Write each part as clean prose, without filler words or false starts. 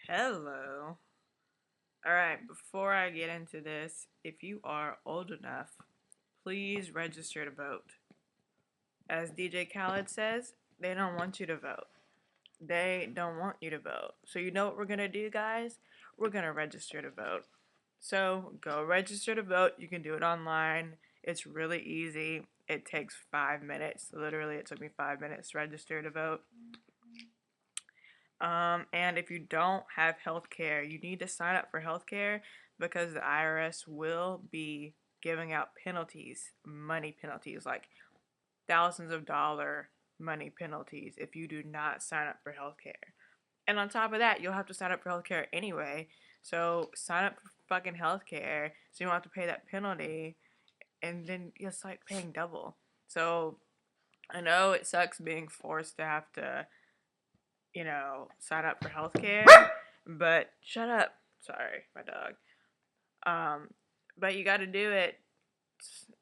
Hello. Alright, before I get into this, if you are old enough, please register to vote. As DJ Khaled says, they don't want you to vote. They don't want you to vote. So, you know what we're going to do, guys? We're going to register to vote. So, go register to vote. You can do it online. It's really easy. It takes 5 minutes. Literally, it took me 5 minutes to register to vote. And if you don't have health care, you need to sign up for health care because the IRS will be giving out penalties, money penalties, like thousands of dollar money penalties if you do not sign up for health care. And on top of that, you'll have to sign up for health care anyway. So sign up for fucking health care so you don't have to pay that penalty and then it's like paying double. So I know it sucks being forced to have to sign up for healthcare. But shut up. Sorry, my dog. But you got to do it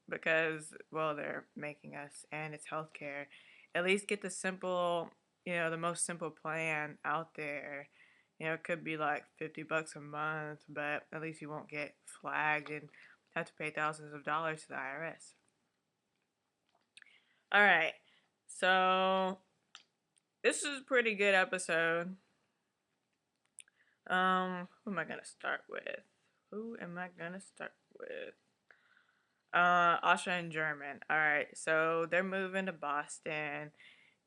because, well, they're making us, and it's healthcare. At least get the simple, the most simple plan out there. It could be like $50 a month, but at least you won't get flagged and have to pay thousands of dollars to the IRS. All right, so this is a pretty good episode. Who am I gonna start with? Asha and German. Alright, so they're moving to Boston.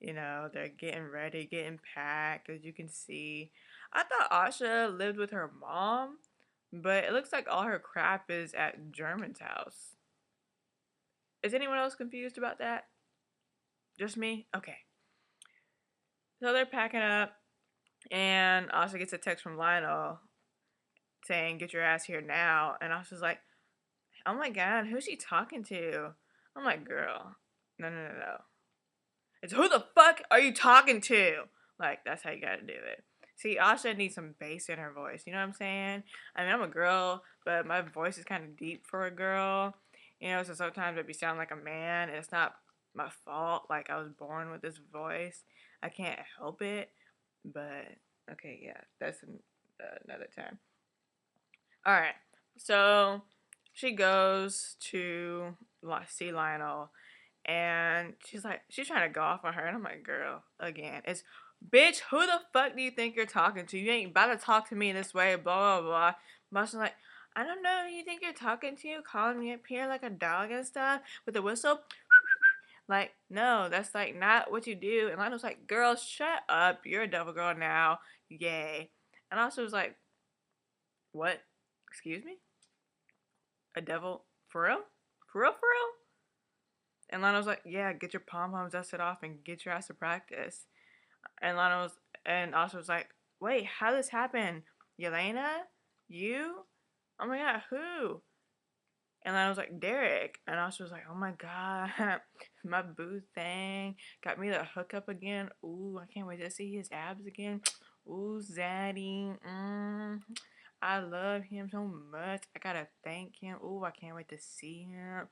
They're getting ready, getting packed, as you can see. I thought Asha lived with her mom, but it looks like all her crap is at German's house. Is anyone else confused about that? Just me? Okay. So they're packing up, and Asha gets a text from Lionel saying, "Get your ass here now." And Asha's like, "Oh my god, who's she talking to?" I'm like, "Girl, no. It's who the fuck are you talking to?" Like, that's how you gotta do it. See, Asha needs some bass in her voice. You know what I'm saying? I mean, I'm a girl, but my voice is kind of deep for a girl. So sometimes it be sound like a man, and it's not my fault. Like, I was born with this voice. I can't help it. But, okay, yeah, that's another time. Alright, so she goes to see Lionel, and she's trying to go off on her, and I'm like, girl, again, it's, bitch, who the fuck do you think you're talking to? You ain't about to talk to me this way, blah, blah, blah. Masha's like, I don't know who you think you're talking to, calling me up here like a dog and stuff, with a whistle. Like, no, that's, like, not what you do. And Lionel's like, girl, shut up, you're a devil girl now, yay. And Asha was like, what? Excuse me? A devil? For real? For real, for real? And Lana was like, yeah, get your pom-poms dusted off and get your ass to practice. And Asha was like, wait, how did this happen? Yelena? You? Oh my god, who? And Lana was like, Derek. And Asha was like, oh my god, my boo thing got me the hookup again. Ooh, I can't wait to see his abs again. Ooh, Zaddy. I love him so much. I gotta thank him. Ooh, I can't wait to see him.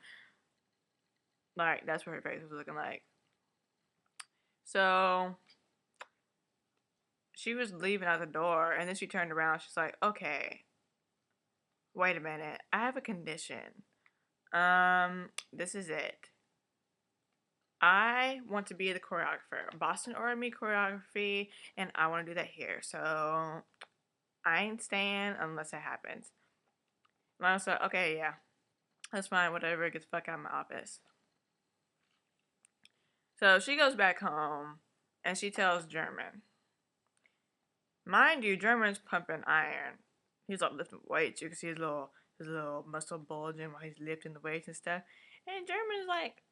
Like, that's what her face was looking like. So, she was leaving out the door, and then she turned around. She's like, okay, wait a minute. I have a condition. This is it. I want to be the choreographer. Boston ordered me choreography, and I want to do that here. So, I ain't staying unless it happens. Lana said, okay, yeah. That's fine. Whatever. Get the fuck out of my office. So, she goes back home, and she tells German. Mind you, German's pumping iron. He's like lifting weights. You can see his little muscle bulging while he's lifting the weights and stuff. And German's like,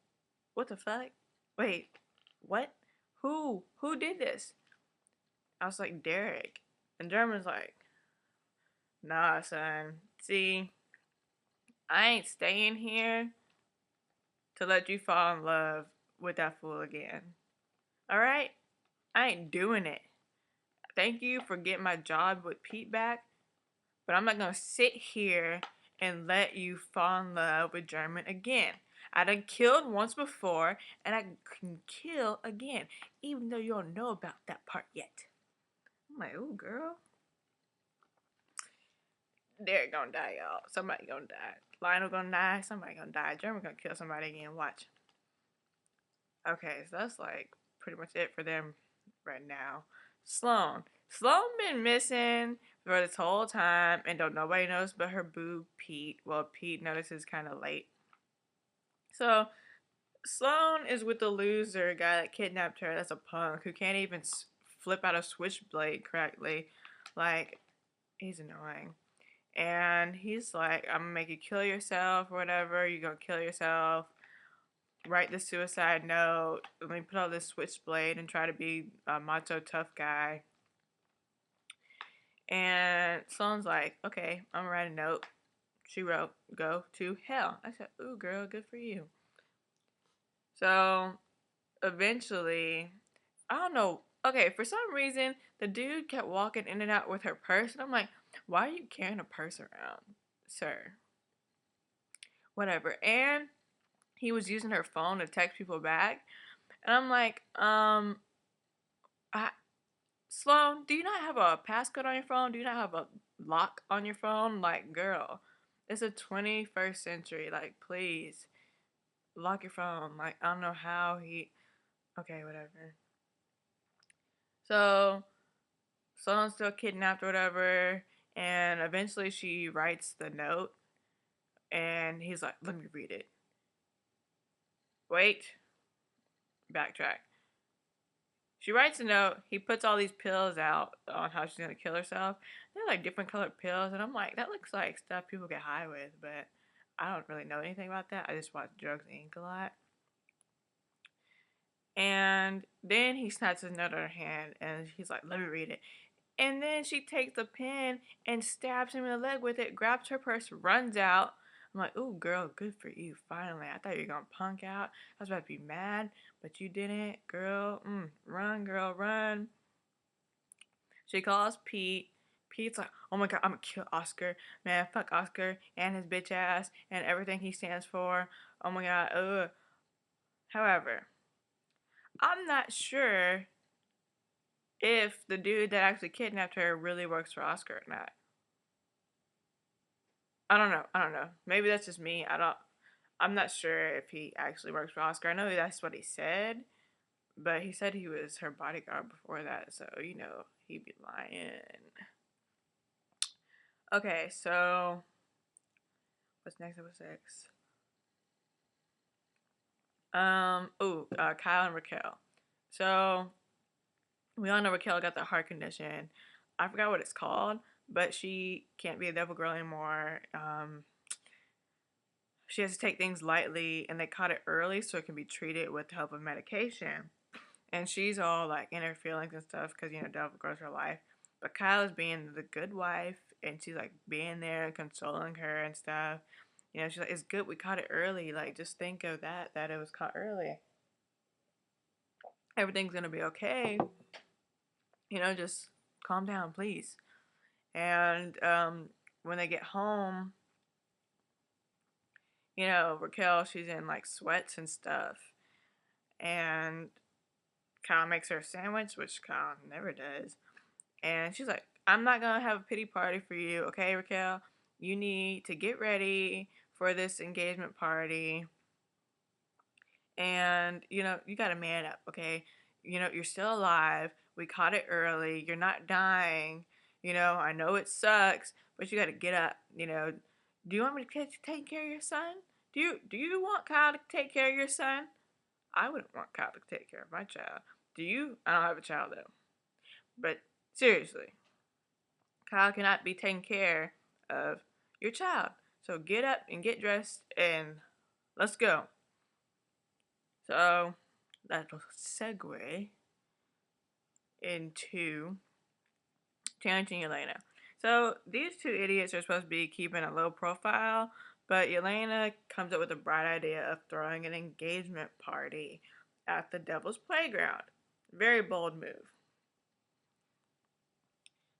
what the fuck? Wait, what? Who did this? I was like, Derek. And German's like, nah, son. See, I ain't staying here to let you fall in love with that fool again. Alright? I ain't doing it. Thank you for getting my job with Pete back, but I'm not gonna sit here and let you fall in love with German again. I done killed once before, and I can kill again, even though you don't know about that part yet. I'm like, ooh, girl. Derek gonna die, y'all. Somebody gonna die. Lionel gonna die. Somebody gonna die. German gonna kill somebody again. Watch. Okay, so that's like pretty much it for them right now. Sloan. Sloan been missing for this whole time and don't nobody knows but her boo Pete. Well, Pete notices kind of late. So Sloan is with the loser guy that kidnapped her. That's a punk who can't even flip out a switchblade correctly. Like, he's annoying. And he's like, I'm gonna make you kill yourself or whatever. You're gonna kill yourself. Write the suicide note. Let me put on this switchblade and try to be a macho tough guy. And Sloan's like, okay, I'm gonna write a note. She wrote, go to hell. I said, ooh, girl, good for you. So eventually, I don't know. Okay, for some reason, the dude kept walking in and out with her purse. And I'm like, why are you carrying a purse around, sir? Whatever. And he was using her phone to text people back. And I'm like, I, Sloan, do you not have a passcode on your phone? Do you not have a lock on your phone? Like, girl, it's the 21st century. Like, please, lock your phone. Like, I don't know how he. Okay, whatever. So, Sloan's still kidnapped or whatever. And eventually she writes the note. And he's like, let me read it. Wait. Backtrack. She writes a note. He puts all these pills out on how she's gonna kill herself. They're like different colored pills, and I'm like, that looks like stuff people get high with, but I don't really know anything about that. I just watch Drugs Inc. a lot. And then he snatches a note out of her hand, and he's like, "Let me read it." And then she takes the pen and stabs him in the leg with it. Grabs her purse, runs out. I'm like, "Ooh, girl, good for you. Finally, I thought you were gonna punk out. I was about to be mad, but you didn't, girl. Run, girl, run." She calls Pete. Pete's like, oh my god, I'm gonna kill Oscar. Man, fuck Oscar and his bitch ass and everything he stands for. Oh my god, ugh. However, I'm not sure if the dude that actually kidnapped her really works for Oscar or not. I don't know. I don't know. Maybe that's just me. I'm not sure if he actually works for Oscar. I know that's what he said, but he said he was her bodyguard before that, so he'd be lying. Okay, so what's next? Episode 6. Kyle and Raquel. So we all know Raquel got the heart condition. I forgot what it's called, but she can't be a devil girl anymore. She has to take things lightly, and they caught it early so it can be treated with the help of medication. And she's all like in her feelings and stuff because devil girl's her life. But Kyle is being the good wife, and she's like being there, consoling her and stuff. She's like, it's good we caught it early. Like, just think of that it was caught early. Everything's gonna be okay. Just calm down, please. And when they get home, Raquel, she's in like sweats and stuff. And Kyle makes her a sandwich, which Kyle never does. And she's like, I'm not gonna have a pity party for you, okay, Raquel? You need to get ready for this engagement party. And, you gotta man up, okay? You're still alive. We caught it early. You're not dying. I know it sucks, but you gotta get up. Do you want me to take care of your son? Do you want Kyle to take care of your son? I wouldn't want Kyle to take care of my child. Do you? I don't have a child though. But seriously, Kyle cannot be taking care of your child. So get up and get dressed and let's go. So that'll segue into Terrence and Yelena. So these two idiots are supposed to be keeping a low profile, but Yelena comes up with a bright idea of throwing an engagement party at the Devil's Playground. Very bold move.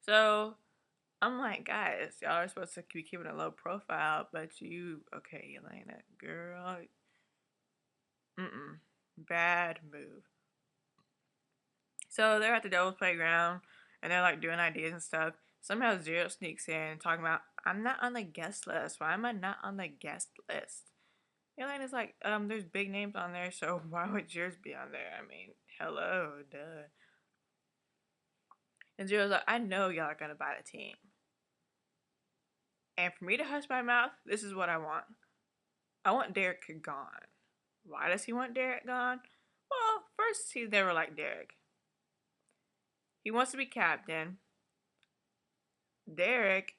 So I'm like, guys, y'all are supposed to be keeping a low profile, but okay, Yelena, girl, bad move. So they're at the Devil's Playground, and they're like doing ideas and stuff. Somehow Zero sneaks in talking about, I'm not on the guest list. Why am I not on the guest list? Elena's like, there's big names on there, so why would yours be on there? I mean, hello, duh. And Zero's like, I know y'all are gonna buy the team. And for me to hush my mouth, this is what I want. I want Derek gone. Why does he want Derek gone? Well, first he never liked Derek. He wants to be captain. Derek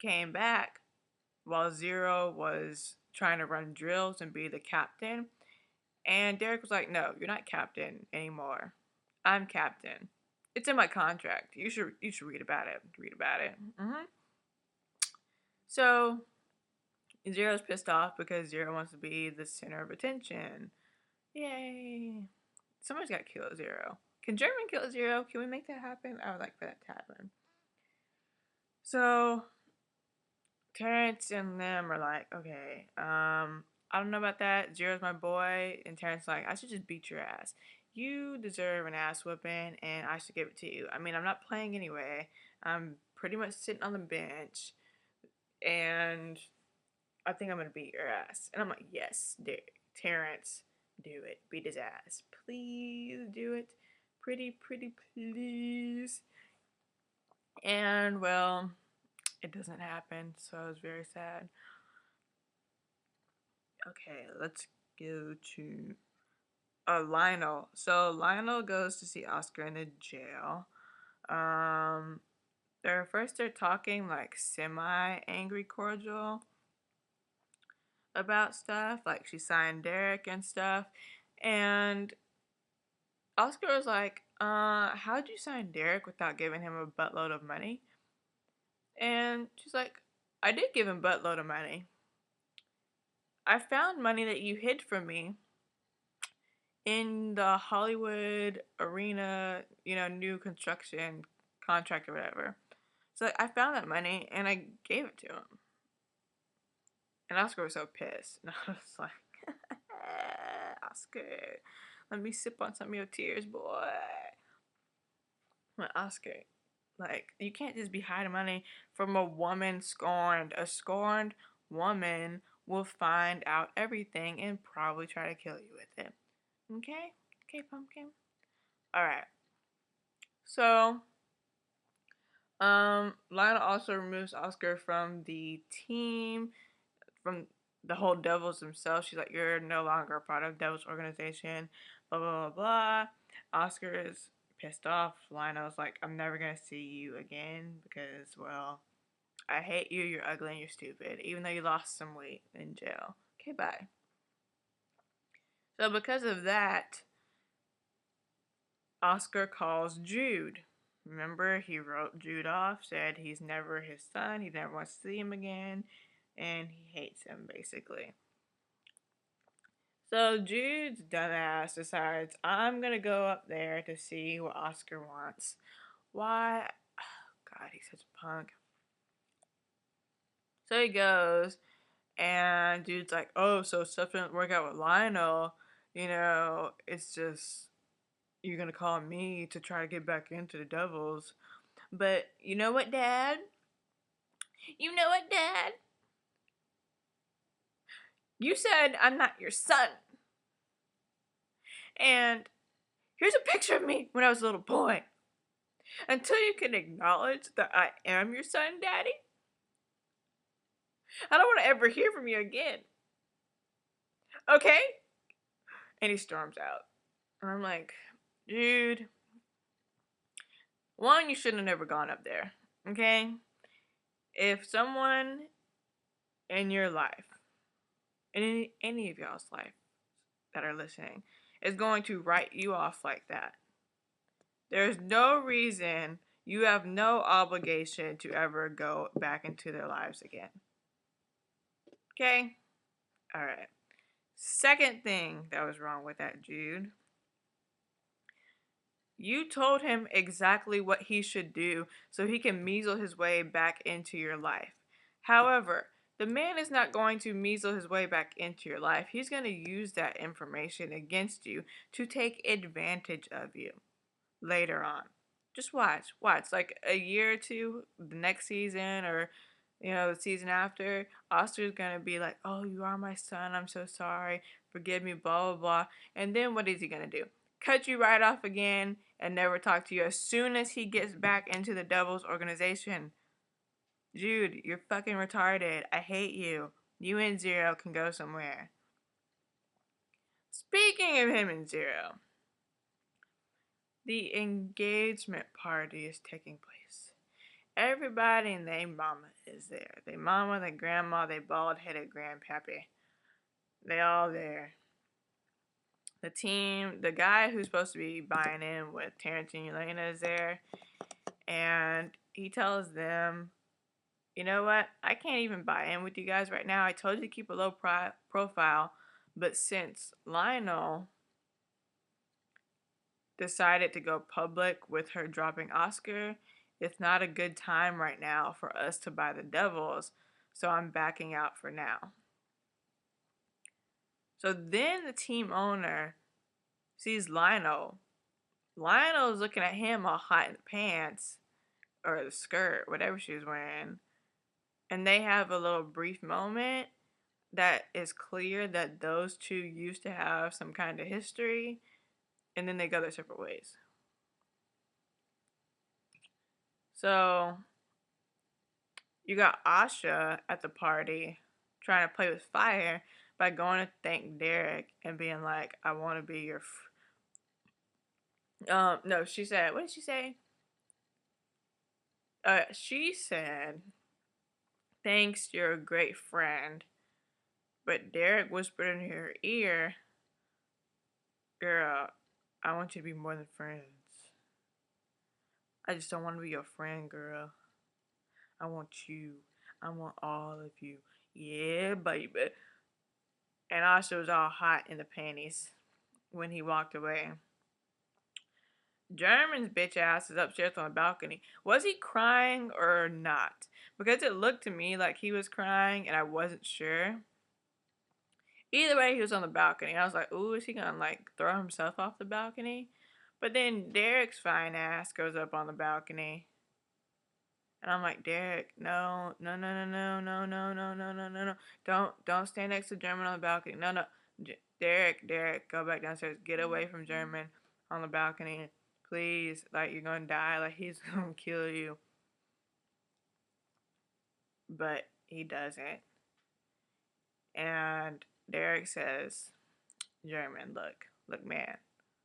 came back while Zero was trying to run drills and be the captain. And Derek was like, no, you're not captain anymore. I'm captain. It's in my contract. You should read about it. Read about it. So Zero's pissed off because Zero wants to be the center of attention. Yay. Somebody's got to kill Zero. Can German kill Zero? Can we make that happen? I would like for that to happen. So Terrence and them are like, okay, I don't know about that. Zero's my boy. And Terrence's like, I should just beat your ass. You deserve an ass whooping, and I should give it to you. I mean, I'm not playing anyway. I'm pretty much sitting on the bench, and I think I'm going to beat your ass. And I'm like, yes, Terrence, do it. Beat his ass. Please do it. Pretty please. And, well, it doesn't happen, so I was very sad. Okay, let's go to Lionel. So Lionel goes to see Oscar in the jail. They're talking like semi-angry cordial about stuff, like she signed Derek and stuff. And Oscar was like, how'd you sign Derek without giving him a buttload of money? And she's like, I did give him a buttload of money. I found money that you hid from me in the Hollywood arena, new construction contract or whatever. So I found that money and I gave it to him. And Oscar was so pissed. And I was like, Oscar, let me sip on some of your tears, boy. Oscar, like, you can't just be hiding money from a woman scorned. A scorned woman will find out everything and probably try to kill you with it. Okay? Okay, pumpkin? Alright. So, Lionel also removes Oscar from the team, from the whole Devils themselves. She's like, you're no longer a part of Devils organization, blah, blah, blah, blah. Oscar is pissed off. Lionel's like, I'm never going to see you again because, well, I hate you, you're ugly, and you're stupid, even though you lost some weight in jail. Okay, bye. So because of that, Oscar calls Jude. Remember, he wrote Jude off, said he's never his son, he never wants to see him again, and he hates him, basically. So Jude's dumbass decides, I'm gonna go up there to see what Oscar wants. Why? Oh, God, he's such a punk. So he goes, and Jude's like, oh, so stuff didn't work out with Lionel. It's just, you're gonna call me to try to get back into the Devils. But you know what, Dad? You know what, Dad? You said I'm not your son. And here's a picture of me when I was a little boy. Until you can acknowledge that I am your son, Daddy, I don't want to ever hear from you again. Okay? And he storms out. And I'm like, dude, one, you shouldn't have never gone up there. Okay? If someone in your life, in any of y'all's life that are listening, is going to write you off like that, there's no reason, you have no obligation to ever go back into their lives again. Okay? Alright. Second thing that was wrong with that, Jude. You told him exactly what he should do so he can measle his way back into your life. However, the man is not going to measle his way back into your life. He's going to use that information against you to take advantage of you later on. Just watch. Like a year or two, the next season, or the season after, Oscar's gonna be like, "Oh, you are my son. I'm so sorry. Forgive me." Blah blah blah. And then what is he gonna do? Cut you right off again and never talk to you as soon as he gets back into the devil's organization. Dude, you're fucking retarded. I hate you. You and Zero can go somewhere. Speaking of him and Zero, the engagement party is taking place. Everybody and their mama is there. Their mama, their grandma, their bald-headed grandpappy. They all there. The team, the guy who's supposed to be buying in with Terrence and Elena is there. And he tells them, you know what? I can't even buy in with you guys right now. I told you to keep a low profile. But since Lionel decided to go public with her dropping Oscar, it's not a good time right now for us to buy the Devils, so I'm backing out for now. So then the team owner sees Lionel. Lionel's looking at him all hot in the pants, or the skirt, whatever she was wearing, and they have a little brief moment that is clear that those two used to have some kind of history, and then they go their separate ways. So you got Asha at the party trying to play with fire by going to thank Derek and being like, I want to be your no, she said, what did she say? She said, thanks, you're a great friend. But Derek whispered in her ear, girl, I want you to be more than friends. I just don't want to be your friend, girl. I want you. I want all of you. Yeah, baby. And Asha was all hot in the panties when he walked away. German's bitch ass is upstairs on the balcony. Was he crying or not? Because it looked to me like he was crying and I wasn't sure. Either way, he was on the balcony. I was like, ooh, is he gonna like throw himself off the balcony? But then Derek's fine ass goes up on the balcony. And I'm like, Derek, no, no, no, no, no, no, no, no, no, no, no. Don't stand next to German on the balcony. No, no. Derek, go back downstairs. Get away from German on the balcony. Please. Like, you're gonna die. Like, he's gonna kill you. But he doesn't. And Derek says, German, look, man.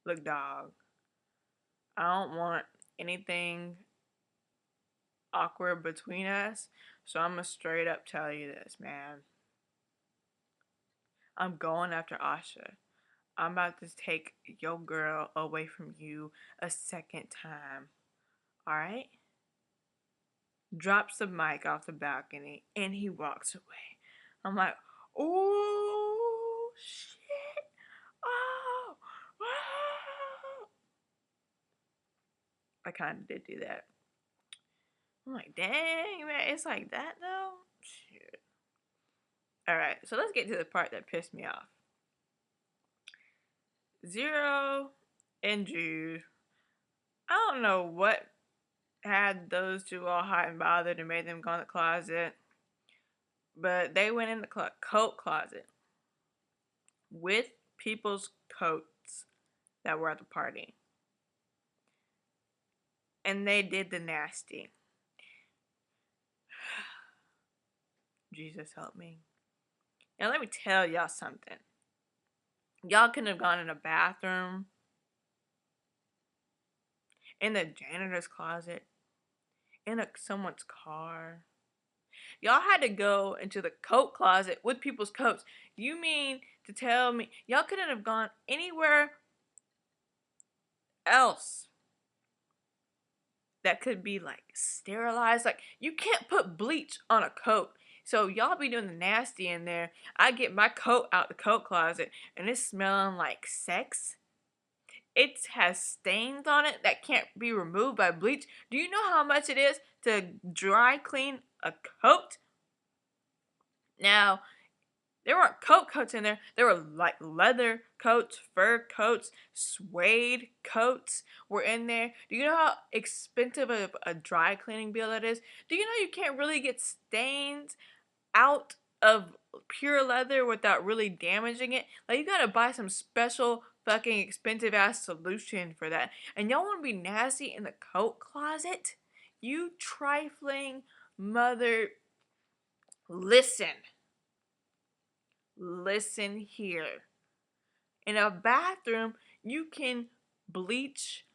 Look, dog. I don't want anything awkward between us, so I'm gonna straight up tell you this, man. I'm going after Asha. I'm about to take your girl away from you a second time. Alright? Drops the mic off the balcony and he walks away. I'm like, oh shit. Oh, wow. I kind of did do that. I'm like, dang, man, it's like that though? Shit. Alright, so let's get to the part that pissed me off. Zero and Jude. I don't know what had those two all hot and bothered and made them go in the closet, but they went in the coat closet with people's coats that were at the party. And they did the nasty. Jesus help me. Now let me tell y'all something. Y'all couldn't have gone in a bathroom, in the janitor's closet, in someone's car. Y'all had to go into the coat closet with people's coats. You mean to tell me y'all couldn't have gone anywhere else that could be like sterilized? Like, you can't put bleach on a coat. So y'all be doing the nasty in there. I get my coat out the coat closet and it's smelling like sex. It has stains on it that can't be removed by bleach. Do you know how much it is to dry clean a coat? Now, There weren't coats in there. There were like leather coats, fur coats, suede coats were in there. Do you know how expensive a dry cleaning bill that is? Do you know you can't really get stains out of pure leather without really damaging it? Like, you gotta buy some special fucking expensive ass solution for that. And y'all wanna be nasty in the coat closet? You trifling mother. Listen. Listen here. In a bathroom, you can bleach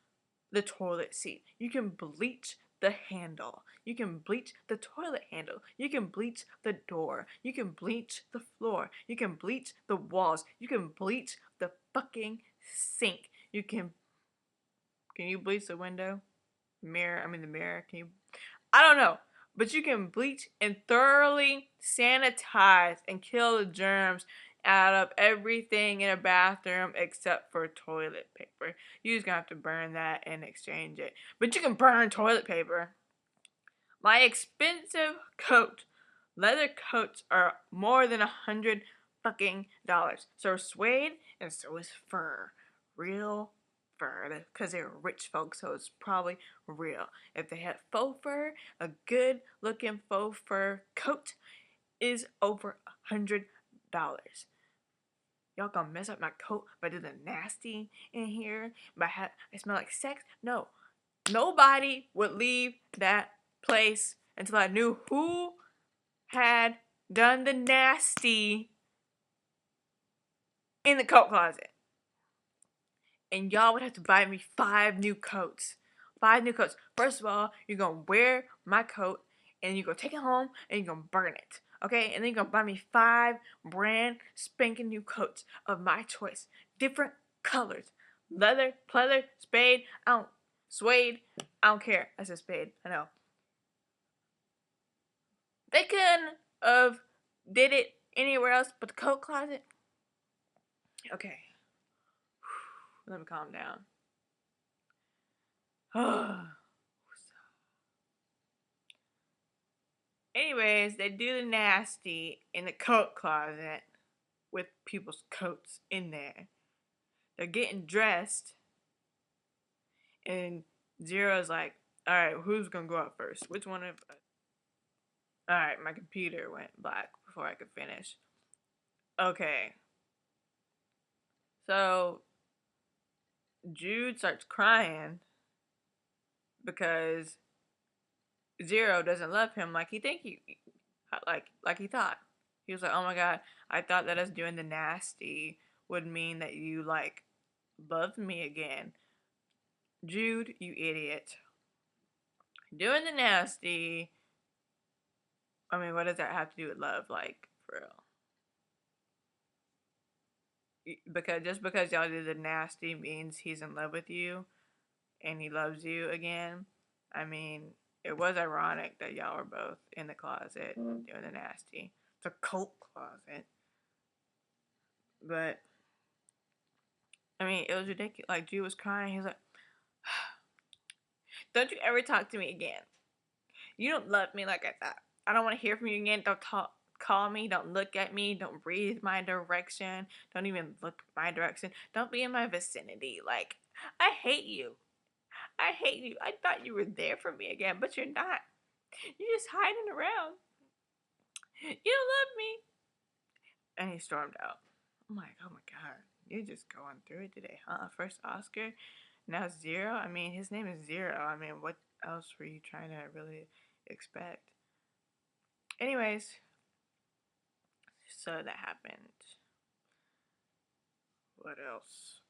the toilet seat. You can bleach the handle. You can bleach the toilet handle. You can bleach the door. You can bleach the floor. You can bleach the walls. You can bleach the fucking sink. Can you bleach the window? The mirror. I don't know. But you can bleach and thoroughly sanitize and kill the germs out of everything in a bathroom except for toilet paper. You're just gonna have to burn that and exchange it. But you can burn toilet paper. My expensive coat, leather coats are more than $100 fucking. So is suede and so is fur. Real fur. Because they're rich folks, so it's probably real. If they had faux fur, a good looking faux fur coat is over $100. Y'all gonna mess up my coat by doing the nasty in here? I smell like sex? No. Nobody would leave that place until I knew who had done the nasty in the coat closet. And y'all would have to buy me 5 new coats. 5 new coats. First of all, you're gonna wear my coat and you're gonna take it home and you're gonna burn it. Okay? And then you're gonna buy me 5 brand spanking new coats of my choice. Different colors. Leather, pleather, suede, I don't care. I said spade, I know. They couldn't have did it anywhere else but the coat closet. Okay. Let me calm down. Anyways, they do the nasty in the coat closet with people's coats in there. They're getting dressed, and Zero's like, alright, who's gonna go out first? Which one of us? Alright, my computer went black before I could finish. Okay. So, Jude starts crying because Zero doesn't love him like he thought. He was like, "Oh my god, I thought that us doing the nasty would mean that you like loved me again." Jude, you idiot. Doing the nasty. I mean, what does that have to do with love? Like, for real. Because just because y'all did the nasty means he's in love with you and he loves you again. I mean, it was ironic that y'all were both in the closet doing the nasty. It's a cult closet. But, I mean, it was ridiculous. Like, Jude was crying. He was like, don't you ever talk to me again. You don't love me like I thought. I don't want to hear from you again. Don't call me. Don't look at me. Don't breathe my direction. Don't even look my direction. Don't be in my vicinity. Like, I hate you. I hate you. I thought you were there for me again, but you're not. You're just hiding around. You don't love me. And he stormed out. I'm like, oh my god, you're just going through it today, huh? First Oscar, now Zero. I mean, his name is Zero. I mean, what else were you trying to really expect? Anyways, so that happened. What else?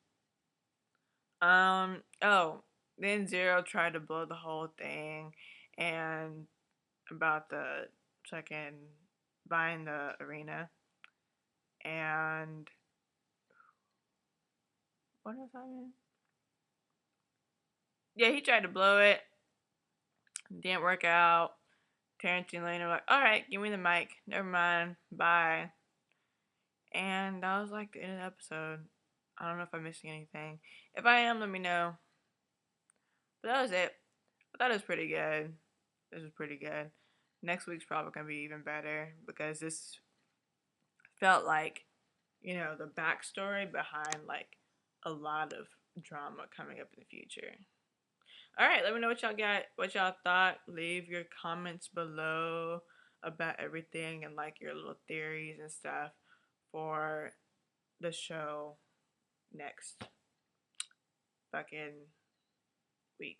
Oh, then Zero tried to blow the whole thing, and about the second buying the arena, and what else happened? Yeah, he tried to blow it. Didn't work out. Terrence and Lena were like, alright, give me the mic. Never mind. Bye. And that was like the end of the episode. I don't know if I'm missing anything. If I am, let me know. But that was it. I thought it was pretty good. This was pretty good. Next week's probably going to be even better because this felt like, the backstory behind like a lot of drama coming up in the future. All right, let me know what y'all got, what y'all thought. Leave your comments below about everything and like your little theories and stuff for the show next fucking week.